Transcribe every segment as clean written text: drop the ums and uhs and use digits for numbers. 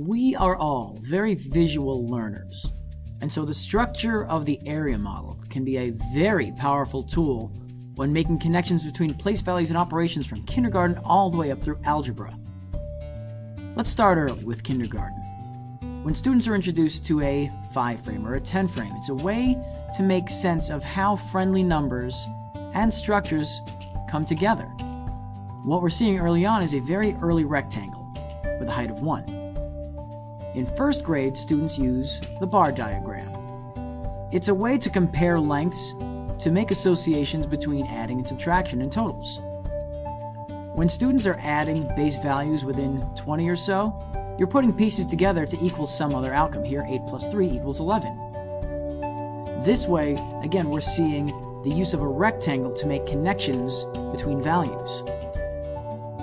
We are all very visual learners, and so the structure of the area model can be a very powerful tool when making connections between place values and operations from kindergarten all the way up through algebra. Let's start early with kindergarten. When students are introduced to a 5-frame or a 10-frame, it's a way to make sense of how friendly numbers and structures come together. What we're seeing early on is a very early rectangle with a height of 1. In first grade, students use the bar diagram. It's a way to compare lengths to make associations between adding and subtraction and totals. When students are adding base values within 20 or so, you're putting pieces together to equal some other outcome. Here, 8 plus 3 equals 11. This way, again, we're seeing the use of a rectangle to make connections between values.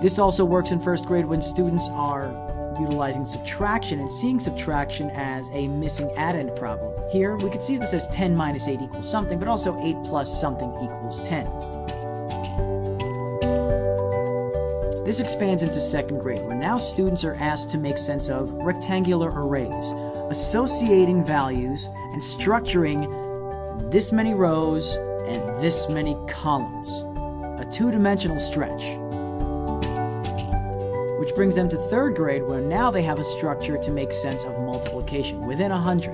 This also works in first grade when students are utilizing subtraction and seeing subtraction as a missing addend problem. Here, we could see this as 10 minus 8 equals something, but also 8 plus something equals 10. This expands into second grade, where now students are asked to make sense of rectangular arrays, associating values and structuring this many rows and this many columns, a two-dimensional stretch. Which brings them to third grade, where now they have a structure to make sense of multiplication within 100.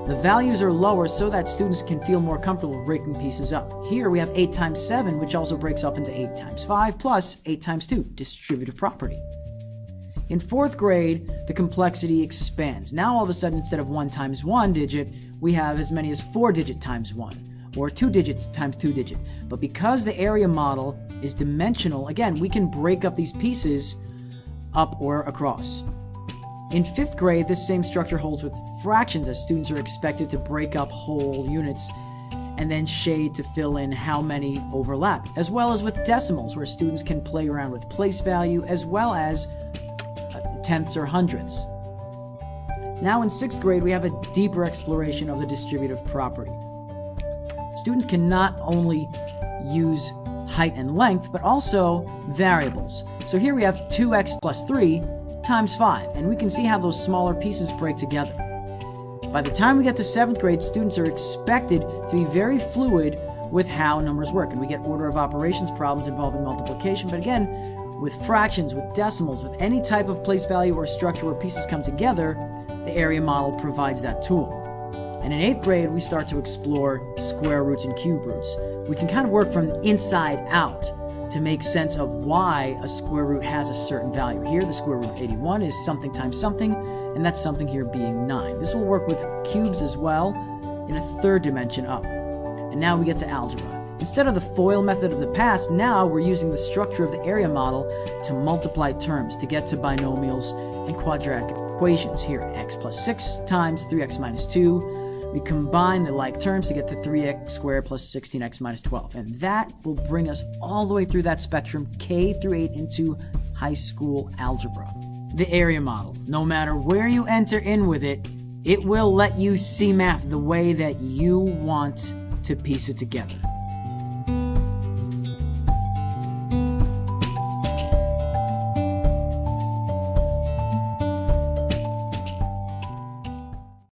The values are lower so that students can feel more comfortable breaking pieces up. Here we have 8 times 7, which also breaks up into 8 times 5 plus 8 times 2, distributive property. In fourth grade, the complexity expands. Now all of a sudden, instead of 1 times 1 digit, we have as many as 4 digit times 1, or 2 digits times 2 digit. But because the area model is dimensional, again, we can break up these pieces up or across. In fifth grade, this same structure holds with fractions, as students are expected to break up whole units and then shade to fill in how many overlap, as well as with decimals, where students can play around with place value as well as tenths or hundredths. Now in sixth grade, we have a deeper exploration of the distributive property. Students can not only use height and length, but also variables. So here we have 2x plus 3 times 5, and we can see how those smaller pieces break together. By the time we get to 7th grade, students are expected to be very fluid with how numbers work, and we get order of operations problems involving multiplication, but again, with fractions, with decimals, with any type of place value or structure where pieces come together, the area model provides that tool. And in 8th grade, we start to explore square roots and cube roots. We can kind of work from inside out to make sense of why a square root has a certain value. Here, the square root of 81 is something times something, and that's something here being 9. This will work with cubes as well in a third dimension up. And now we get to algebra. Instead of the FOIL method of the past, now we're using the structure of the area model to multiply terms to get to binomials and quadratic equations. Here, x plus 6 times 3x minus 2. We combine the like terms to get to 3x squared plus 16x minus 12. And that will bring us all the way through that spectrum, K through 8, into high school algebra. The area model, no matter where you enter in with it, it will let you see math the way that you want to piece it together.